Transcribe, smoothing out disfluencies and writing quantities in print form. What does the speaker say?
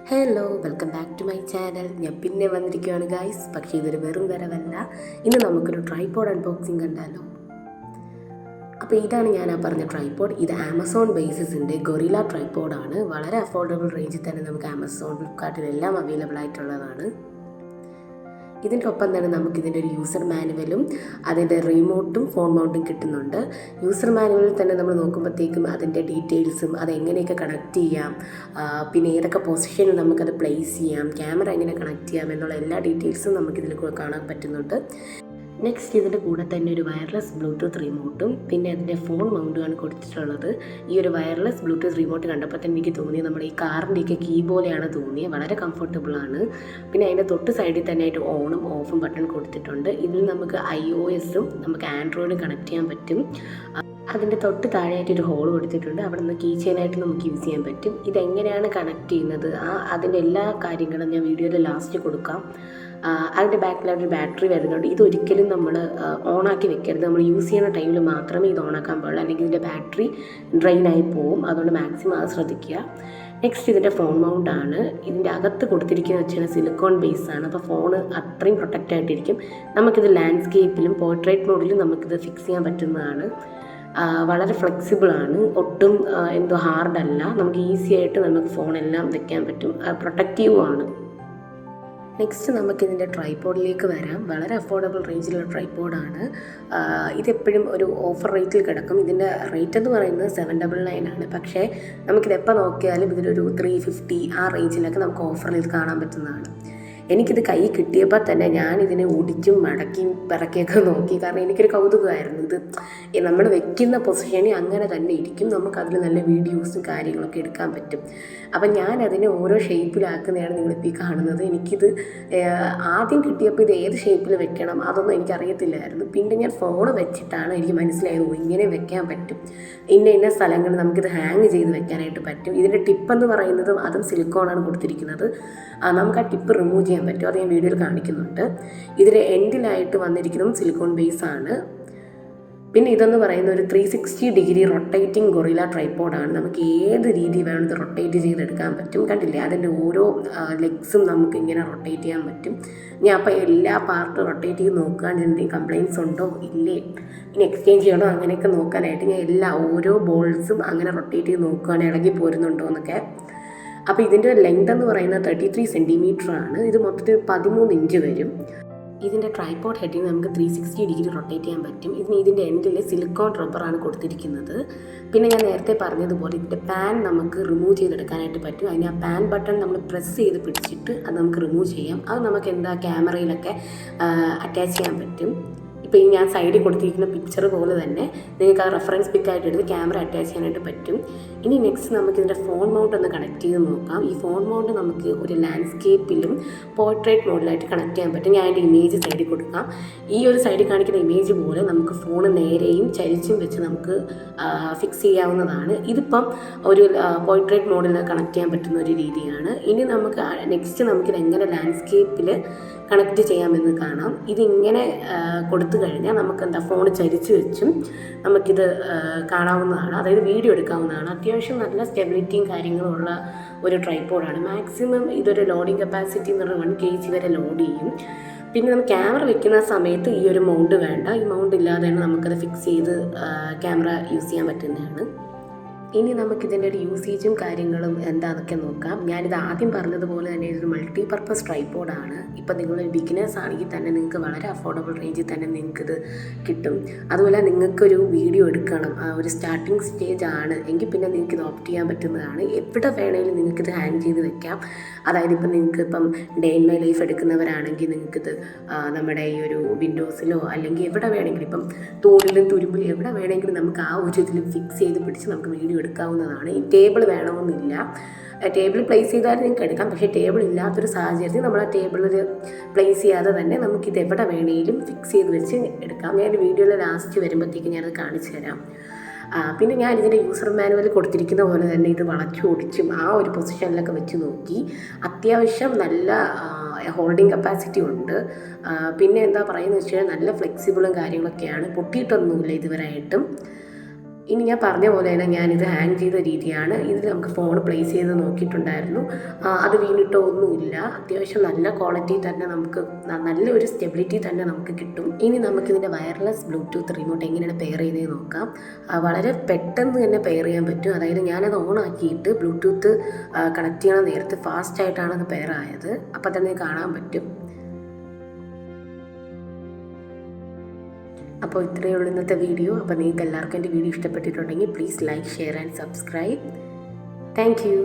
Hello, welcome back to my channel. ഞാൻ പിന്നെ വന്നിരിക്കുകയാണ് ഗൈസ്. പക്ഷേ ഇതൊരു വെറും വരവല്ല. ഇന്ന് നമുക്കൊരു ട്രൈപോഡ് അൺബോക്സിങ് കണ്ടാലോ. അപ്പോൾ ഇതാണ് ഞാൻ പറഞ്ഞ ട്രൈപോഡ്. ഇത് ആമസോൺ ബേസിസിൻ്റെ ഗൊറില്ല ട്രൈപോഡാണ്. വളരെ അഫോർഡബിൾ റേഞ്ചിൽ തന്നെ നമുക്ക് ആമസോൺ, ഫ്ലിപ്കാർട്ടിലെല്ലാം അവൈലബിൾ ആയിട്ടുള്ളതാണ്. ഇതിൻ്റെ ഒപ്പം തന്നെ നമുക്കിതിൻ്റെ ഒരു യൂസർ മാനുവലും അതിൻ്റെ റിമോട്ടും ഫോൺ മൗണ്ടും കിട്ടുന്നുണ്ട്. യൂസർ മാനുവലിൽ തന്നെ നമ്മൾ നോക്കുമ്പോഴത്തേക്കും അതിൻ്റെ ഡീറ്റെയിൽസും അതെങ്ങനെയൊക്കെ കണക്ട് ചെയ്യാം, പിന്നെ ഏതൊക്കെ പൊസിഷനിൽ നമുക്കത് പ്ലേസ് ചെയ്യാം, ക്യാമറ എങ്ങനെ കണക്ട് ചെയ്യാം എന്നുള്ള എല്ലാ ഡീറ്റെയിൽസും നമുക്കിതിൽ കാണാൻ പറ്റുന്നുണ്ട്. നെക്സ്റ്റ് ഇതിൻ്റെ കൂടെ തന്നെ ഒരു വയർലെസ് ബ്ലൂടൂത്ത് റിമോട്ടും പിന്നെ അതിൻ്റെ ഫോൺ മൗണ്ടുമാണ് കൊടുത്തിട്ടുള്ളത്. ഈ ഒരു വയർലെസ് ബ്ലൂടൂത്ത് റിമോട്ട് കണ്ടപ്പോൾ തന്നെ എനിക്ക് തോന്നി നമ്മുടെ ഈ കാറിൻ്റെയൊക്കെ കീ പോലെയാണ് തോന്നിയത്. വളരെ കംഫർട്ടബിളാണ്. പിന്നെ അതിൻ്റെ തൊട്ട് സൈഡിൽ തന്നെ ആയിട്ട് ഓണും ഓഫും ബട്ടൺ കൊടുത്തിട്ടുണ്ട്. ഇതിൽ നമുക്ക് iOS-ഉം നമുക്ക് ആൻഡ്രോയിഡും കണക്ട് ചെയ്യാൻ പറ്റും. അതിൻ്റെ തൊട്ട് താഴെയായിട്ട് ഒരു ഹോൾ കൊടുത്തിട്ടുണ്ട്. അവിടെ നിന്ന് കീ ചെയിനായിട്ട് നമുക്ക് യൂസ് ചെയ്യാൻ പറ്റും. ഇതെങ്ങനെയാണ് കണക്ട് ചെയ്യുന്നത് അതിൻ്റെ എല്ലാ കാര്യങ്ങളും ഞാൻ വീഡിയോയുടെ ലാസ്റ്റ് കൊടുക്കാം. അതിൻ്റെ ബാക്കിലായിട്ട് ഒരു ബാറ്ററി വരുന്നുണ്ട്. ഇതൊരിക്കലും നമ്മൾ ഓണാക്കി വെക്കരുത്. നമ്മൾ യൂസ് ചെയ്യുന്ന ടൈമിൽ മാത്രമേ ഇത് ഓണാക്കാൻ പാടുള്ളൂ, അല്ലെങ്കിൽ ഇതിൻ്റെ ബാറ്ററി ഡ്രെയിനായി പോവും. അതുകൊണ്ട് മാക്സിമം അത് ശ്രദ്ധിക്കുക. നെക്സ്റ്റ് ഇതിൻ്റെ ഫോൺ മൗണ്ടാണ്. ഇതിൻ്റെ അകത്ത് കൊടുത്തിരിക്കുന്നത് വെച്ചാൽ സിലിക്കോൺ ബേസാണ്. അപ്പോൾ ഫോണ് അത്രയും പ്രൊട്ടക്റ്റ് ആയിട്ടിരിക്കും. നമുക്കിത് ലാൻഡ്സ്കേപ്പിലും പോർട്രേറ്റ് മോഡിലും നമുക്കിത് ഫിക്സ് ചെയ്യാൻ പറ്റുന്നതാണ്. വളരെ ഫ്ലെക്സിബിളാണ്, ഒട്ടും ഹാർഡല്ല. നമുക്ക് ഈസി ആയിട്ട് നമുക്ക് ഫോണെല്ലാം വെക്കാൻ പറ്റും. പ്രൊട്ടക്റ്റീവുമാണ്. നെക്സ്റ്റ് നമുക്കിതിൻ്റെ ട്രൈപോഡിലേക്ക് വരാം. വളരെ അഫോർഡബിൾ റേഞ്ചിലുള്ള ട്രൈപോഡാണ്. ഇതെപ്പോഴും ഒരു ഓഫർ റേറ്റിൽ കിടക്കും. ഇതിൻ്റെ റേറ്റ് എന്ന് പറയുന്നത് 799 ആണ്. പക്ഷേ നമുക്കിതെപ്പോൾ നോക്കിയാലും ഇതിലൊരു 350 ആ റേഞ്ചിലൊക്കെ നമുക്ക് ഓഫറിൽ ഇത് കാണാൻ പറ്റുന്നതാണ്. എനിക്കിത് കൈ കിട്ടിയപ്പോൾ തന്നെ ഞാനിതിനെ ഒടിച്ചും മടക്കിയും പിറക്കിയൊക്കെ നോക്കി. കാരണം എനിക്കൊരു കൗതുകമായിരുന്നു. ഇത് നമ്മൾ വെക്കുന്ന പൊസിഷനിൽ അങ്ങനെ തന്നെ ഇരിക്കും. നമുക്കതിൽ നല്ല വീഡിയോസും കാര്യങ്ങളൊക്കെ എടുക്കാൻ പറ്റും. അപ്പം ഞാനതിനെ ഓരോ ഷേപ്പിലാക്കുന്നതാണ് നിങ്ങളിപ്പോൾ ഈ കാണുന്നത്. എനിക്കിത് ആദ്യം കിട്ടിയപ്പോൾ ഇത് ഏത് ഷേപ്പിൽ വെക്കണം അതൊന്നും എനിക്കറിയത്തില്ലായിരുന്നു. പിന്നെ ഞാൻ ഫോൺ വെച്ചിട്ടാണ് എനിക്ക് മനസ്സിലായത് ഇങ്ങനെ വെക്കാൻ പറ്റും. ഇന്ന സ്ഥലങ്ങളിൽ നമുക്കിത് ഹാങ് ചെയ്ത് വെക്കാനായിട്ട് പറ്റും. ഇതിൻ്റെ ടിപ്പെന്ന് പറയുന്നതും അതും സിലിക്കോണാണ് കൊടുത്തിരിക്കുന്നത്. നമുക്ക് ആ ടിപ്പ് റിമൂവ് ചെയ്യാൻ പറ്റും. അത് ഞാൻ വീഡിയോയിൽ കാണിക്കുന്നുണ്ട്. ഇതിൽ എൻഡിലായിട്ട് വന്നിരിക്കുന്നതും സിലിക്കോൺ ബേസാണ്. പിന്നെ ഇതെന്ന് പറയുന്ന ഒരു 360 ഡിഗ്രി റൊട്ടേറ്റിംഗ് ഗൊറില്ല ട്രൈപോഡാണ്. നമുക്ക് ഏത് രീതി വേണം ഇത് റൊട്ടേറ്റ് ചെയ്തെടുക്കാൻ പറ്റും. കണ്ടില്ലേ, അതിൻ്റെ ഓരോ ലെഗ്സും നമുക്ക് ഇങ്ങനെ റൊട്ടേറ്റ് ചെയ്യാൻ പറ്റും. ഞാൻ അപ്പോൾ എല്ലാ പാർട്ടും റൊട്ടേറ്റ് ചെയ്ത് നോക്കാൻ എന്തെങ്കിലും കംപ്ലയിൻറ്റ്സ് ഉണ്ടോ ഇല്ലേ, ഇനി എക്സ്ചേഞ്ച് ചെയ്യണോ അങ്ങനെയൊക്കെ നോക്കാനായിട്ട് ഞാൻ ഓരോ ബോൾസും അങ്ങനെ റൊട്ടേറ്റ് ചെയ്ത് നോക്കുകയാണ്, ഇളകി പോരുന്നുണ്ടോ എന്നൊക്കെ. അപ്പോൾ ഇതിൻ്റെ ലെങ്ത് എന്ന് പറയുന്നത് 33 സെൻറ്റിമീറ്റർ ആണ്. ഇത് മൊത്തത്തിൽ 13 ഇഞ്ച് വരും. ഇതിൻ്റെ ട്രൈപോഡ് ഹെഡിന് നമുക്ക് 360 ഡിഗ്രി റൊട്ടേറ്റ് ചെയ്യാൻ പറ്റും. ഇതിൻ്റെ എൻഡിൽ സിലിക്കോൺ റബ്ബറാണ് കൊടുത്തിരിക്കുന്നത്. പിന്നെ ഞാൻ നേരത്തെ പറഞ്ഞതുപോലെ ഇതിൻ്റെ പാൻ നമുക്ക് റിമൂവ് ചെയ്തെടുക്കാനായിട്ട് പറ്റും. അതിന് ആ പാൻ ബട്ടൺ നമ്മൾ പ്രസ് ചെയ്ത് പിടിച്ചിട്ട് അത് നമുക്ക് റിമൂവ് ചെയ്യാം. അത് നമുക്ക് ക്യാമറയിലൊക്കെ അറ്റാച്ച് ചെയ്യാൻ പറ്റും. ഇപ്പോൾ ഈ ഞാൻ സൈഡിൽ കൊടുത്തിരിക്കുന്ന പിക്ചർ പോലെ തന്നെ നിങ്ങൾക്ക് ആ റെഫറൻസ് പിക്കായിട്ട് എടുത്ത് ക്യാമറ അറ്റാച്ച് ചെയ്യാനായിട്ട് പറ്റും. ഇനി നെക്സ്റ്റ് നമുക്കിതിൻ്റെ ഫോൺ മൗണ്ട് ഒന്ന് കണക്ട് ചെയ്ത് നോക്കാം. ഈ ഫോൺ മൗണ്ട് നമുക്ക് ഒരു ലാൻഡ്സ്കേപ്പിലും പോർട്രേറ്റ് മോഡിലായിട്ട് കണക്ട് ചെയ്യാൻ പറ്റും. ഞാൻ അതിൻ്റെ ഇമേജ് സൈഡിൽ കൊടുക്കാം. ഈ ഒരു സൈഡിൽ കാണിക്കുന്ന ഇമേജ് പോലെ നമുക്ക് ഫോൺ നേരെയും ചരിച്ചും വെച്ച് നമുക്ക് ഫിക്സ് ചെയ്യാവുന്നതാണ്. ഇതിപ്പം ഒരു പോർട്രേറ്റ് മോഡിൽ കണക്ട് ചെയ്യാൻ പറ്റുന്ന ഒരു രീതിയാണ്. ഇനി നെക്സ്റ്റ് നമുക്കിത് എങ്ങനെ ലാൻഡ്സ്കേപ്പിൽ കണക്ട് ചെയ്യാമെന്ന് കാണാം. ഇതിങ്ങനെ കൊടുത്തു കഴിഞ്ഞാൽ നമുക്ക് ഫോൺ ചരിച്ച് വെച്ചും നമുക്കിത് കാണാവുന്നതാണ്, അതായത് വീഡിയോ എടുക്കാവുന്നതാണ്. അത്യാവശ്യം നല്ല സ്റ്റെബിലിറ്റിയും കാര്യങ്ങളും ഉള്ള ഒരു ട്രൈപോഡാണ്. മാക്സിമം ഇതൊരു ലോഡിങ് കപ്പാസിറ്റി എന്ന് പറഞ്ഞാൽ 1 kg വരെ ലോഡ് ചെയ്യും. പിന്നെ നമുക്ക് ക്യാമറ വെക്കുന്ന സമയത്ത് ഈ ഒരു മൗണ്ട് വേണ്ട. ഈ മൗണ്ട് ഇല്ലാതെ തന്നെ നമുക്കത് ഫിക്സ് ചെയ്ത് ക്യാമറ യൂസ് ചെയ്യാൻ പറ്റുന്നതാണ്. ഇനി നമുക്കിതിൻ്റെ ഒരു യൂസേജും കാര്യങ്ങളും എന്താണെന്നൊക്കെ നോക്കാം. ഞാനിത് ആദ്യം പറഞ്ഞതുപോലെ തന്നെ ഇതൊരു മൾട്ടി പർപ്പസ് ട്രൈപോഡാണ്. ഇപ്പം നിങ്ങളൊരു ബിഗിനേഴ്സ് ആണെങ്കിൽ തന്നെ നിങ്ങൾക്ക് വളരെ അഫോർഡബിൾ റേഞ്ചിൽ തന്നെ നിങ്ങൾക്കിത് കിട്ടും. അതുപോലെ നിങ്ങൾക്കൊരു വീഡിയോ എടുക്കണം, ഒരു സ്റ്റാർട്ടിങ് സ്റ്റേജ് ആണ് എങ്കിൽ പിന്നെ നിങ്ങൾക്കിത് ഓപ്റ്റ് ചെയ്യാൻ പറ്റുന്നതാണ്. എവിടെ വേണമെങ്കിലും നിങ്ങൾക്കിത് ഹാങ് ചെയ്ത് വെക്കാം. അതായത് ഇപ്പം നിങ്ങൾക്കിപ്പം ഡേ ഇൻ മൈ ലൈഫ് എടുക്കുന്നവരാണെങ്കിൽ നിങ്ങൾക്കിത് നമ്മുടെ ഈ ഒരു വിൻഡോസിലോ അല്ലെങ്കിൽ എവിടെ വേണമെങ്കിലും ഇപ്പം തൂണിലും തുരുമ്പിലും എവിടെ വേണമെങ്കിലും നമുക്ക് ആ ഒരു ഇതിൽ ഫിക്സ് ചെയ്ത് പിടിച്ച് നമുക്ക് വീഡിയോ എടുക്കാവുന്നതാണ്. ഈ ടേബിൾ വേണമെന്നില്ല. ടേബിൾ പ്ലേസ് ചെയ്താലും നിങ്ങൾക്ക് എടുക്കാം. പക്ഷേ ടേബിൾ ഇല്ലാത്തൊരു സാഹചര്യത്തിൽ നമ്മൾ ആ ടേബിളിൽ പ്ലേസ് ചെയ്യാതെ തന്നെ നമുക്കിത് എവിടെ വേണമെങ്കിലും ഫിക്സ് ചെയ്ത് വെച്ച് എടുക്കാം. ഞാൻ വീഡിയോയിൽ ലാസ്റ്റ് വരുമ്പോഴത്തേക്ക് ഞാനത് കാണിച്ചു തരാം. പിന്നെ ഞാൻ ഇതിൻ്റെ യൂസർ മാനുവൽ കൊടുത്തിരിക്കുന്ന പോലെ തന്നെ ഇത് വളച്ചു ഒടിച്ചും ആ ഒരു പൊസിഷനിലൊക്കെ വെച്ച് നോക്കി. അത്യാവശ്യം നല്ല ഹോൾഡിങ് കപ്പാസിറ്റി ഉണ്ട്. പിന്നെ എന്താ പറയുന്നത് വെച്ച് കഴിഞ്ഞാൽ നല്ല ഫ്ലെക്സിബിളും കാര്യങ്ങളൊക്കെയാണ്. പൊട്ടിയിട്ടൊന്നുമില്ല ഇതുവരെയായിട്ടും. ഇനി ഞാൻ പറഞ്ഞ പോലെ തന്നെ ഞാനിത് ഹാങ് ചെയ്ത രീതിയാണ്. ഇതിൽ നമുക്ക് ഫോൺ പ്ലേസ് ചെയ്ത് നോക്കിയിട്ടുണ്ടായിരുന്നു. അത് വീണിട്ടോ ഒന്നുമില്ല. അത്യാവശ്യം നല്ല ക്വാളിറ്റി തന്നെ നമുക്ക് നല്ലൊരു സ്റ്റെബിലിറ്റി തന്നെ നമുക്ക് കിട്ടും. ഇനി നമുക്കിതിൻ്റെ വയർലെസ് ബ്ലൂടൂത്ത് റിമോട്ട് എങ്ങനെയാണ് പെയർ ചെയ്തതെന്ന് നോക്കാം. വളരെ പെട്ടെന്ന് തന്നെ പെയർ ചെയ്യാൻ പറ്റും. അതായത് ഞാനത് ഓൺ ആക്കിയിട്ട് ബ്ലൂടൂത്ത് കണക്ട് ചെയ്യണ നേരത്ത് ഫാസ്റ്റായിട്ടാണ് അത് പെയർ ആയത്. അപ്പം തന്നെ കാണാൻ പറ്റും. അപ്പോൾ ഇത്രയേ ഉള്ളൂ ഇന്നത്തെ വീഡിയോ. അപ്പോൾ നിങ്ങൾക്ക് എല്ലാവർക്കും എൻ്റെ വീഡിയോ ഇഷ്ടപ്പെട്ടിട്ടുണ്ടെങ്കിൽ please like, share and subscribe. Thank you.